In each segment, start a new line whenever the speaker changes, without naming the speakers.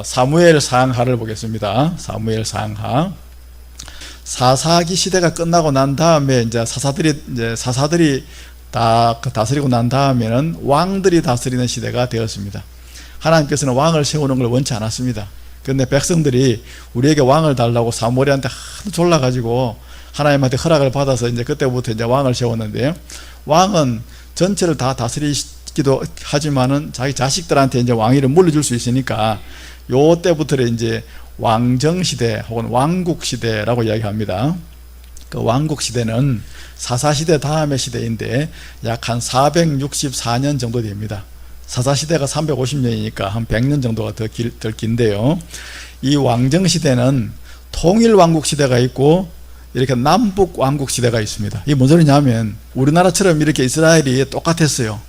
사무엘 상하를 보겠습니다. 사무엘 상하. 사사기 시대가 끝나고 난 다음에 이제 사사들이 다 다스리고 난 다음에는 왕들이 다스리는 시대가 되었습니다. 하나님께서는 왕을 세우는 걸 원치 않았습니다. 그런데 백성들이 우리에게 왕을 달라고 사무엘한테 하도 졸라가지고 하나님한테 허락을 받아서 이제 그때부터 이제 왕을 세웠는데, 왕은 전체를 다 다스리기도 하지만은 자기 자식들한테 이제 왕위를 물려줄 수 있으니까 요 때부터 이제 왕정시대 혹은 왕국시대라고 이야기합니다. 그 왕국시대는 사사시대 다음의 시대인데 약 한 464년 정도 됩니다. 사사시대가 350년이니까 한 100년 정도가 더 긴데요. 이 왕정시대는 통일왕국시대가 있고 이렇게 남북왕국시대가 있습니다. 이게 뭔 소리냐면 우리나라처럼 이렇게 이스라엘이 똑같았어요.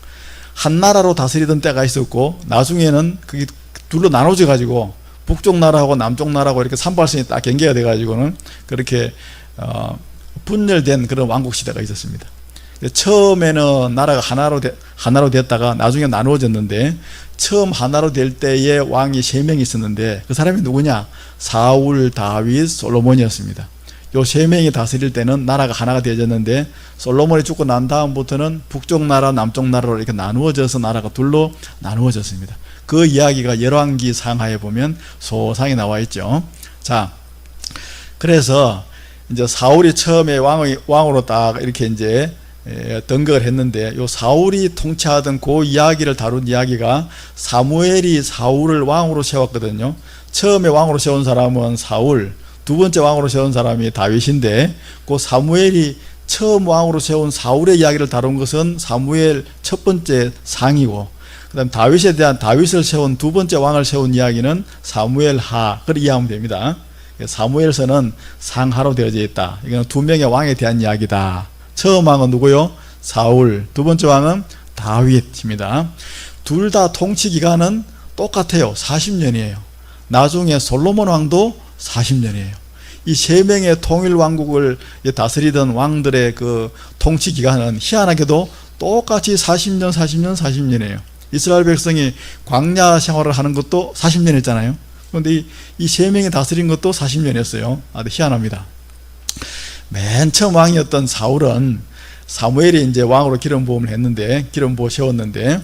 한 나라로 다스리던 때가 있었고 나중에는 그게 둘로 나눠져 가지고 북쪽 나라하고 남쪽 나라하고 이렇게 삼팔선이 딱 경계가 돼 가지고는 그렇게 분열된 그런 왕국 시대가 있었습니다. 처음에는 나라가 하나로 됐다가 나중에 나누어졌는데, 처음 하나로 될 때에 왕이 3명이 있었는데 그 사람이 누구냐? 사울, 다윗, 솔로몬이었습니다. 요 3명이 다스릴 때는 나라가 하나가 되어졌는데, 솔로몬이 죽고 난 다음부터는 북쪽 나라, 남쪽 나라로 이렇게 나누어져서 나라가 둘로 나누어졌습니다. 그 이야기가 열왕기 상하에 보면 소상히 나와 있죠. 자, 그래서 이제 사울이 처음에 왕으로 딱 이렇게 이제 등극을 했는데, 요 사울이 통치하던 그 이야기를 다룬 이야기가 사무엘이 사울을 왕으로 세웠거든요. 처음에 왕으로 세운 사람은 사울, 두 번째 왕으로 세운 사람이 다윗인데, 그 사무엘이 처음 왕으로 세운 사울의 이야기를 다룬 것은 사무엘 첫 번째 상이고, 그 다음 다윗에 대한 다윗을 세운 두 번째 왕을 세운 이야기는 사무엘 하, 그렇게 이해하면 됩니다. 사무엘서는 상하로 되어져 있다. 이건 2명의 왕에 대한 이야기다. 처음 왕은 누구요? 사울. 두 번째 왕은 다윗입니다. 둘 다 통치 기간은 똑같아요. 40년이에요. 나중에 솔로몬 왕도 40년이에요. 이 3명의 통일 왕국을 다스리던 왕들의 그 통치 기간은 희한하게도 똑같이 40년이에요. 이스라엘 백성이 광야 생활을 하는 것도 40년 했잖아요. 그런데 이 3명이 다스린 것도 40년이었어요. 아주 희한합니다. 맨 처음 왕이었던 사울은 사무엘이 이제 왕으로 기름 부음을 했는데, 기름 부어 세웠는데,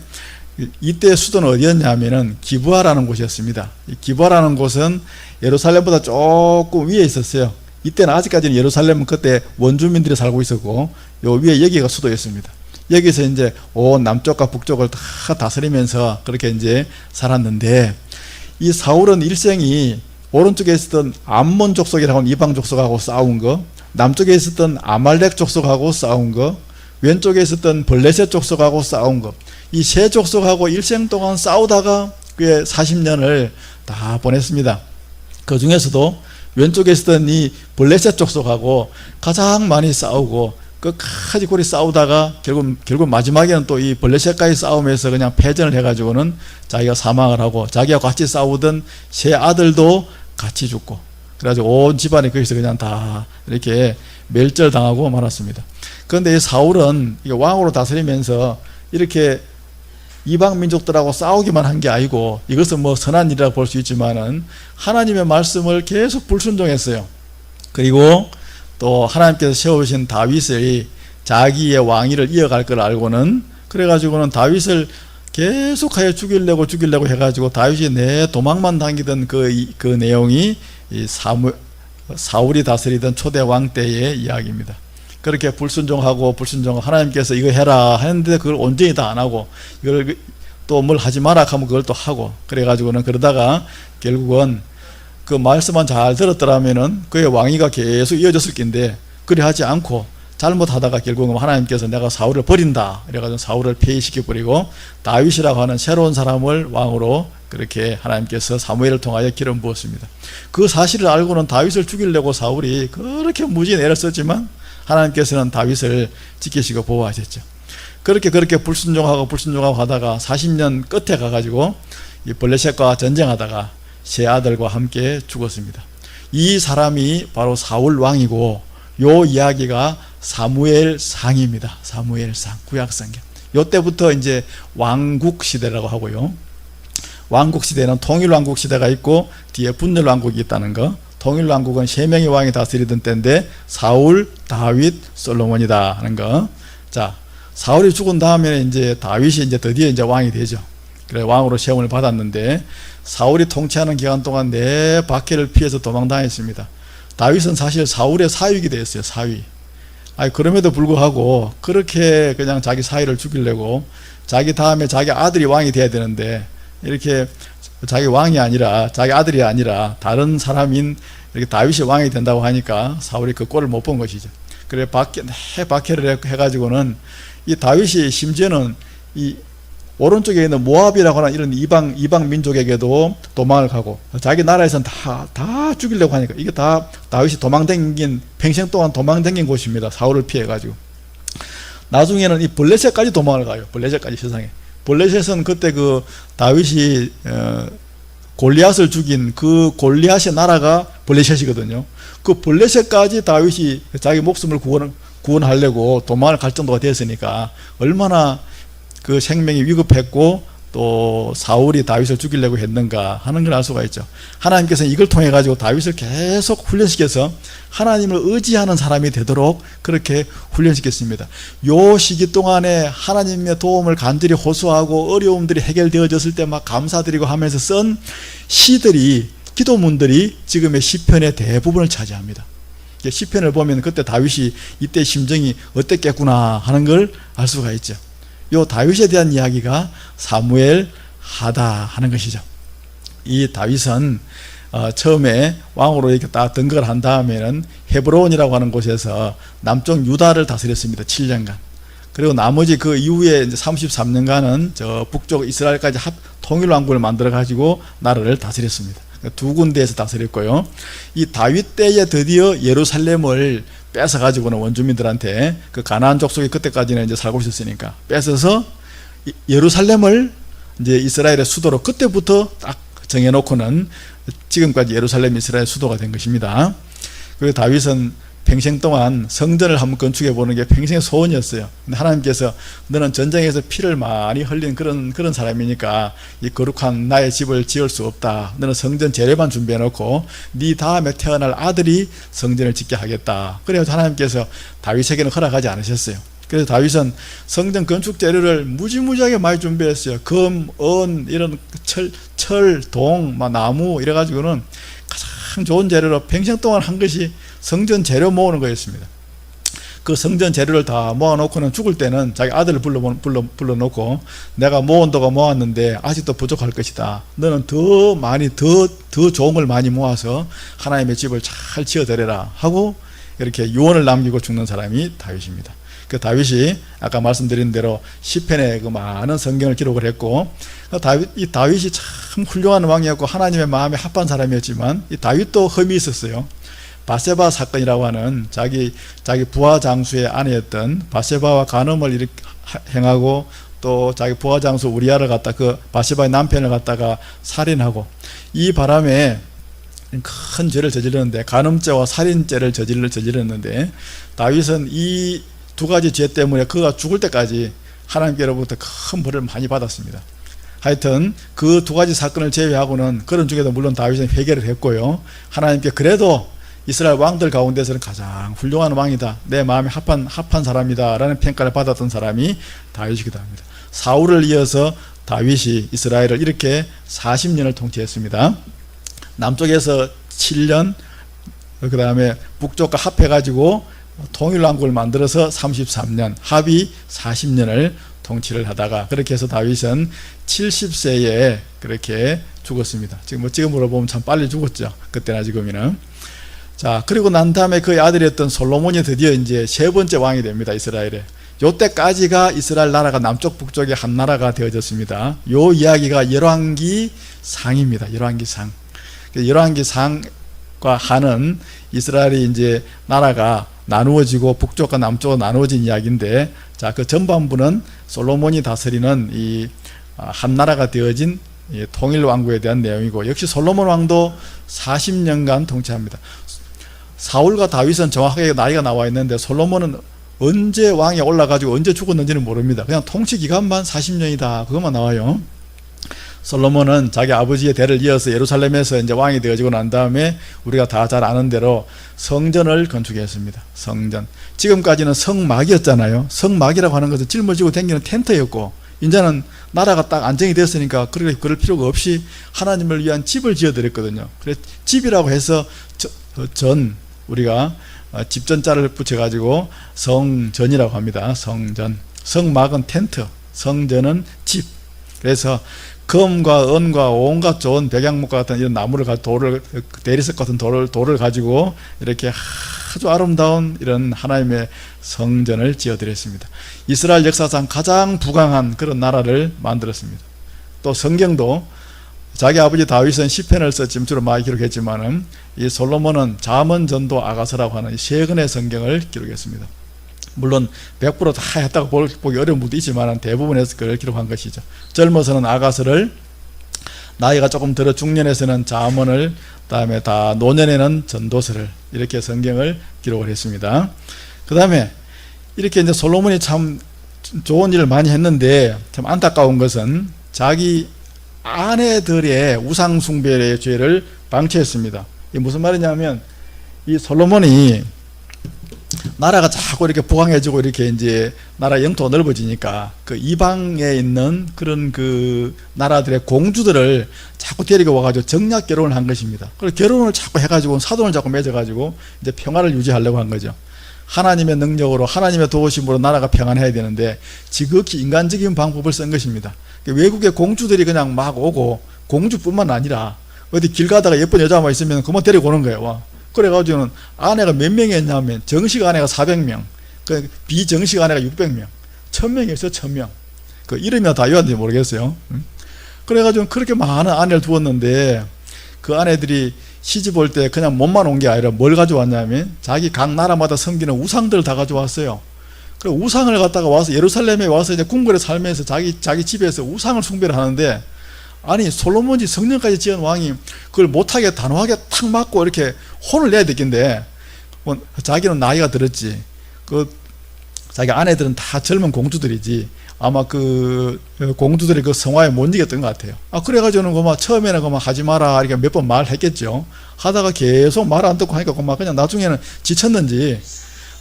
이때 수도는 어디였냐면은 기브아라는 곳이었습니다. 이 기브아라는 곳은 예루살렘보다 조금 위에 있었어요. 이때는 아직까지는 예루살렘은 그때 원주민들이 살고 있었고, 요 위에 여기가 수도였습니다. 여기서 이제 온 남쪽과 북쪽을 다 다스리면서 그렇게 이제 살았는데, 이 사울은 일생이 오른쪽에 있었던 암몬 족속이라고 하는 이방 족속하고 싸운 거, 남쪽에 있었던 아말렉 족속하고 싸운 거, 왼쪽에 있었던 블레셋 족속하고 싸운 거, 이 세 족속하고 일생 동안 싸우다가 그의 40년을 다 보냈습니다. 그 중에서도 왼쪽에 있었던 이 블레셋 족속하고 가장 많이 싸우고 끝까지 고리 싸우다가 결국 마지막에는 또 이 블레셋과의 싸움에서 그냥 패전을 해가지고는 자기가 사망을 하고, 자기와 같이 싸우던 세 아들도 같이 죽고, 그래가지고 온 집안이 거기서 그냥 다 이렇게 멸절당하고 말았습니다. 그런데 이 사울은 왕으로 다스리면서 이렇게 이방 민족들하고 싸우기만 한 게 아니고, 이것은 뭐 선한 일이라고 볼 수 있지만은 하나님의 말씀을 계속 불순종했어요. 그리고 또 하나님께서 세우신 다윗이 자기의 왕위를 이어갈 걸 알고는, 그래가지고는 다윗을 계속하여 죽이려고 해가지고 다윗이 내 도망만 당기던 그 내용이 이 사울이 다스리던 초대 왕 때의 이야기입니다. 그렇게 불순종하고 하나님께서 이거 해라 했는데 그걸 온전히 다 안 하고, 이걸 또 뭘 하지 마라 하면 그걸 또 하고, 그래가지고는 그러다가 결국은 그 말씀만 잘 들었더라면은 그의 왕위가 계속 이어졌을 텐데, 그리 하지 않고 잘못하다가 결국은 하나님께서 내가 사울을 버린다 이래가지고 사울을 폐위시켜버리고 다윗이라고 하는 새로운 사람을 왕으로 그렇게 하나님께서 사무엘을 통하여 기름 부었습니다. 그 사실을 알고는 다윗을 죽이려고 사울이 그렇게 무지에 애를 썼지만 하나님께서는 다윗을 지키시고 보호하셨죠. 그렇게 불순종하고 하다가 40년 끝에 가가지고 이 블레셋과 전쟁하다가 세 아들과 함께 죽었습니다. 이 사람이 바로 사울 왕이고, 요 이야기가 사무엘상입니다. 사무엘상, 구약성경. 요 때부터 이제 왕국 시대라고 하고요. 왕국 시대에는 통일왕국 시대가 있고 뒤에 분열왕국이 있다는 거. 통일왕국은 3명의 왕이 다스리던 때인데 사울, 다윗, 솔로몬이다 하는 거. 자, 사울이 죽은 다음에 이제 다윗이 이제 드디어 이제 왕이 되죠. 그래 왕으로 시험을 받았는데 사울이 통치하는 기간 동안 4박해를 피해서 도망당했습니다. 다윗은 사실 사울의 사위가 되었어요. 사위. 아니 그럼에도 불구하고 그렇게 그냥 자기 사위를 죽이려고 자기 다음에 자기 아들이 왕이 돼야 되는데 이렇게 자기 왕이 아니라 자기 아들이 아니라 다른 사람인 이렇게 다윗이 왕이 된다고 하니까 사울이 그 꼴을 못 본 것이죠. 그래 박해를 해가지고는 이 다윗이 심지어는 이 오른쪽에 있는 모압이라고 하는 이런 이방 민족에게도 도망을 가고 자기 나라에서는 다 죽이려고 하니까 이게 다 다윗이 평생 동안 도망댕긴 곳입니다. 사울을 피해가지고. 나중에는 이 블레셋까지 도망을 가요. 블레셋까지 세상에. 블레셋은 그때 그 다윗이 골리앗을 죽인 그 골리앗의 나라가 블레셋이거든요. 그 블레셋까지 다윗이 자기 목숨을 구원하려고 도망을 갈 정도가 됐으니까 얼마나 그 생명이 위급했고 또 사울이 다윗을 죽이려고 했는가 하는 걸 알 수가 있죠. 하나님께서는 이걸 통해 가지고 다윗을 계속 훈련시켜서 하나님을 의지하는 사람이 되도록 그렇게 훈련시켰습니다. 요 시기 동안에 하나님의 도움을 간절히 호소하고 어려움들이 해결되어졌을 때 막 감사드리고 하면서 쓴 시들이, 기도문들이 지금의 시편의 대부분을 차지합니다. 시편을 보면 그때 다윗이 이때 심정이 어땠겠구나 하는 걸 알 수가 있죠. 요 다윗에 대한 이야기가 사무엘 하다 하는 것이죠. 이 다윗은 처음에 왕으로 이렇게 딱 등극을 한 다음에는 헤브론이라고 하는 곳에서 남쪽 유다를 다스렸습니다. 7년간. 그리고 나머지 그 이후에 이제 33년간은 저 북쪽 이스라엘까지 통일왕국을 만들어 가지고 나라를 다스렸습니다. 2군데에서 다스렸고요. 이 다윗 때에 드디어 예루살렘을 뺏어 가지고는 원주민들한테 그 가나안 족속이 그때까지는 이제 살고 있었으니까 뺏어서 예루살렘을 이제 이스라엘의 수도로 그때부터 딱 정해놓고는 지금까지 예루살렘이 이스라엘 수도가 된 것입니다. 그리고 다윗은 평생 동안 성전을 한번 건축해 보는 게 평생의 소원이었어요. 근데 하나님께서 너는 전쟁에서 피를 많이 흘린 그런 사람이니까 이 거룩한 나의 집을 지을 수 없다. 너는 성전 재료만 준비해 놓고 네 다음에 태어날 아들이 성전을 짓게 하겠다. 그래서 하나님께서 다윗에게는 허락하지 않으셨어요. 그래서 다윗은 성전 건축 재료를 무지무지하게 많이 준비했어요. 금, 은, 이런 철, 동, 나무 이래가지고는 가장 좋은 재료로 평생 동안 한 것이 성전 재료 모으는 거였습니다. 그 성전 재료를 다 모아놓고는 죽을 때는 자기 아들을 불러놓고 내가 모은 도가 모았는데 아직도 부족할 것이다. 너는 더 많이 더 좋은 걸 많이 모아서 하나님의 집을 잘 지어드려라 하고 이렇게 유언을 남기고 죽는 사람이 다윗입니다. 그 다윗이 아까 말씀드린 대로 시편에 그 많은 성경을 기록을 했고 이 다윗이 참 훌륭한 왕이었고 하나님의 마음에 합한 사람이었지만 이 다윗도 흠이 있었어요. 바세바 사건이라고 하는 자기 부하 장수의 아내였던 바세바와 간음을 이렇게 행하고 또 자기 부하 장수 우리아를 갖다 그 바세바의 남편을 갖다가 살인하고 이 바람에 큰 죄를 저질렀는데 간음죄와 살인죄를 저질렀는데 다윗은 이 2가지 죄 때문에 그가 죽을 때까지 하나님께로부터 큰 벌을 많이 받았습니다. 하여튼 그 2가지 사건을 제외하고는 그런 중에도 물론 다윗은 회개를 했고요. 하나님께 그래도 이스라엘 왕들 가운데서는 가장 훌륭한 왕이다. 내 마음에 합한 사람이다. 라는 평가를 받았던 사람이 다윗이기도 합니다. 사울을 이어서 다윗이 이스라엘을 이렇게 40년을 통치했습니다. 남쪽에서 7년, 그 다음에 북쪽과 합해가지고 통일왕국을 만들어서 33년, 합이 40년을 통치를 하다가 그렇게 해서 다윗은 70세에 그렇게 죽었습니다. 지금으로 보면 참 빨리 죽었죠. 그때나 지금이는. 자, 그리고 난 다음에 그의 아들이었던 솔로몬이 드디어 이제 3번째 왕이 됩니다. 이스라엘에. 요때까지가 이스라엘 나라가 남쪽 북쪽의 한 나라가 되어졌습니다. 요 이야기가 열왕기 상입니다. 열왕기 상. 열왕기 상과 하는 이스라엘이 이제 나라가 나누어지고 북쪽과 남쪽으로 나누어진 이야기인데, 자, 그 전반부는 솔로몬이 다스리는 이 한 나라가 되어진 통일 왕국에 대한 내용이고, 역시 솔로몬 왕도 40년간 통치합니다. 사울과 다윗은 정확하게 나이가 나와 있는데 솔로몬은 언제 왕에 올라가지고 언제 죽었는지는 모릅니다. 그냥 통치 기간만 40년이다 그것만 나와요. 솔로몬은 자기 아버지의 대를 이어서 예루살렘에서 이제 왕이 되어지고 난 다음에 우리가 다 잘 아는 대로 성전을 건축했습니다. 성전. 지금까지는 성막이었잖아요. 성막이라고 하는 것은 짊어지고 다니는 텐트였고, 이제는 나라가 딱 안정이 됐으니까 그럴 필요가 없이 하나님을 위한 집을 지어드렸거든요. 그래서 집이라고 해서 우리가 집전자를 붙여가지고 성전이라고 합니다. 성전. 성막은 텐트, 성전은 집. 그래서 금과 은과 온갖 좋은 백양목과 같은 이런 나무를 대리석 같은 돌을 가지고 이렇게 아주 아름다운 이런 하나님의 성전을 지어드렸습니다. 이스라엘 역사상 가장 부강한 그런 나라를 만들었습니다. 또 성경도 자기 아버지 다윗은 시편을 썼지만 주로 많이 기록했지만은 이 솔로몬은 잠언전도 아가서라고 하는 세 권의 성경을 기록했습니다. 물론 100%다 했다고 보기 어려운 분도 있지만 대부분에서 그걸 기록한 것이죠. 젊어서는 아가서를, 나이가 조금 들어 중년에서는 잠언을, 그다음에 다 노년에는 전도서를, 이렇게 성경을 기록을 했습니다. 그다음에 이렇게 이제 솔로몬이 참 좋은 일을 많이 했는데 참 안타까운 것은 자기 아내들의 우상 숭배의 죄를 방치했습니다. 이게 무슨 말이냐면, 이 솔로몬이 나라가 자꾸 이렇게 부강해지고 이렇게 이제 나라 영토가 넓어지니까 그 이방에 있는 그런 그 나라들의 공주들을 자꾸 데리고 와가지고 정략 결혼을 한 것입니다. 그래서 결혼을 자꾸 해가지고 사돈을 자꾸 맺어가지고 이제 평화를 유지하려고 한 거죠. 하나님의 능력으로, 하나님의 도우심으로 나라가 평안해야 되는데 지극히 인간적인 방법을 쓴 것입니다. 외국의 공주들이 그냥 막 오고, 공주뿐만 아니라 어디 길 가다가 예쁜 여자만 있으면 그만 데리고 오는 거예요. 그래가지고는 아내가 몇 명이었냐면 정식 아내가 400명, 그 비정식 아내가 600명, 1000명이었어요. 1000명. 그 이름이 다 외웠는지 모르겠어요. 그래가지고 그렇게 많은 아내를 두었는데 그 아내들이 시집 올 때 그냥 몸만 온 게 아니라 뭘 가져왔냐면 자기 각 나라마다 섬기는 우상들을 다 가져왔어요. 그 우상을 갖다가 와서 예루살렘에 와서 이제 궁궐에 살면서 자기 집에서 우상을 숭배를 하는데, 아니 솔로몬이 성전까지 지은 왕이 그걸 못하게 단호하게 탁 맞고 이렇게 혼을 내야 되겠는데, 자기는 나이가 들었지, 그 자기 아내들은 다 젊은 공주들이지 아마 그 공주들이 그 성화에 못 이겼던 것 같아요. 그래가지고는 그만 처음에는 그만 하지 마라 이렇게 몇 번 말했겠죠. 하다가 계속 말 안 듣고 하니까 그냥 나중에는 지쳤는지,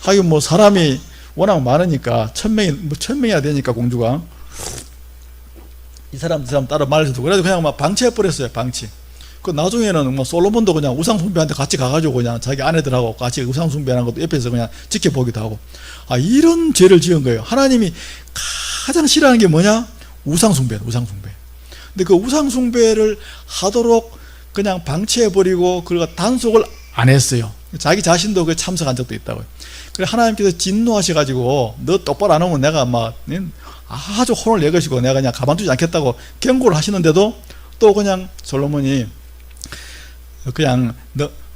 하긴 뭐 사람이 워낙 많으니까 1000명이나 되니까 공주가 이 사람 따로 말을 듣고, 그래도 그냥 막 방치해버렸어요. 방치. 그 나중에는 뭐 솔로몬도 그냥 우상숭배한테 같이 가가지고 그냥 자기 아내들하고 같이 우상숭배하는 것도 옆에서 그냥 지켜보기도 하고, 이런 죄를 지은 거예요. 하나님이 가장 싫어하는 게 뭐냐? 우상숭배. 근데 그 우상숭배를 하도록 그냥 방치해버리고 그걸 단속을 안 했어요. 자기 자신도 그 참석한 적도 있다고요. 그래서 하나님께서 진노하셔가지고 너 똑바로 안 하면 내가 막 아주 혼을 내 것이고 내가 그냥 가만두지 않겠다고 경고를 하시는데도 또 그냥 솔로몬이 그냥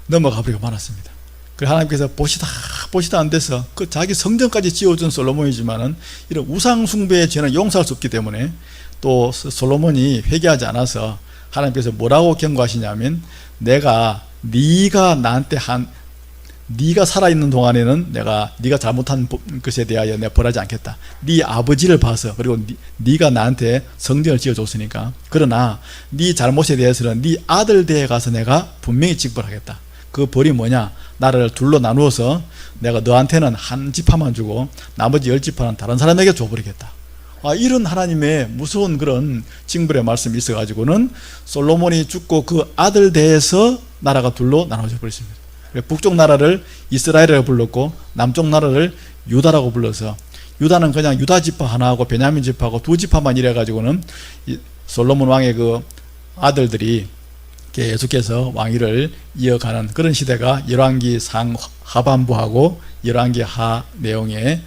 넘어가 버리고 말았습니다. 그래서 하나님께서 보시다 안 돼서 그 자기 성전까지 지어준 솔로몬이지만은 이런 우상 숭배의 죄는 용서할 수 없기 때문에 또 솔로몬이 회개하지 않아서 하나님께서 뭐라고 경고하시냐면, 네가 나한테 네가 살아있는 동안에는 네가 잘못한 것에 대하여 내가 벌하지 않겠다. 네 아버지를 봐서, 그리고 네가 나한테 성전을 지어줬으니까. 그러나 네 잘못에 대해서는 네 아들 대에 가서 내가 분명히 징벌하겠다. 그 벌이 뭐냐? 나라를 둘로 나누어서 내가 너한테는 한 지파만 주고 나머지 10지파는 다른 사람에게 줘버리겠다. 이런 하나님의 무서운 그런 징벌의 말씀이 있어가지고는 솔로몬이 죽고 그 아들 대에서 나라가 둘로 나눠져 버렸습니다. 북쪽 나라를 이스라엘이라고 불렀고 남쪽 나라를 유다라고 불러서, 유다는 그냥 유다 지파 하나하고 베냐민 지파하고 두 지파만 이래가지고는 솔로몬 왕의 그 아들들이 계속해서 왕위를 이어가는 그런 시대가 열왕기 상 하반부하고 열왕기 하 내용에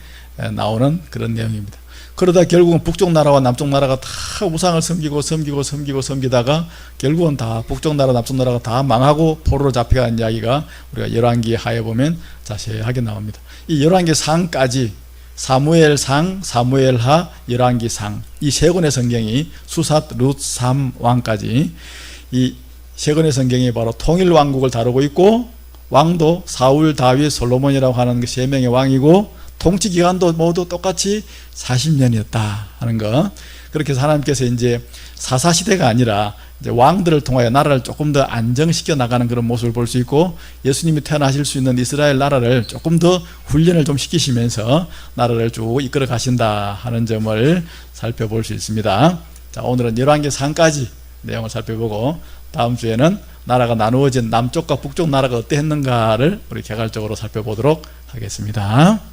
나오는 그런 내용입니다. 그러다 결국은 북쪽 나라와 남쪽 나라가 다 우상을 섬기다가 결국은 다 북쪽 나라 남쪽 나라가 다 망하고 포로로 잡혀간 이야기가 우리가 열왕기 하에 보면 자세하게 나옵니다. 이 열왕기 상까지 사무엘상, 사무엘하, 열왕기상, 이 세 권의 성경이 수삿, 룻, 삼, 왕까지 이 세 권의 성경이 바로 통일 왕국을 다루고 있고, 왕도 사울, 다윗, 솔로몬이라고 하는 그 세 명의 왕이고, 통치 기간도 모두 똑같이 40년이었다 하는 거. 그렇게 해서 하나님께서 이제 사사시대가 아니라 이제 왕들을 통하여 나라를 조금 더 안정시켜 나가는 그런 모습을 볼 수 있고, 예수님이 태어나실 수 있는 이스라엘 나라를 조금 더 훈련을 좀 시키시면서 나라를 쭉 이끌어 가신다 하는 점을 살펴볼 수 있습니다. 자, 오늘은 열왕기상까지 내용을 살펴보고, 다음 주에는 나라가 나누어진 남쪽과 북쪽 나라가 어땠는가를 우리 개괄적으로 살펴보도록 하겠습니다.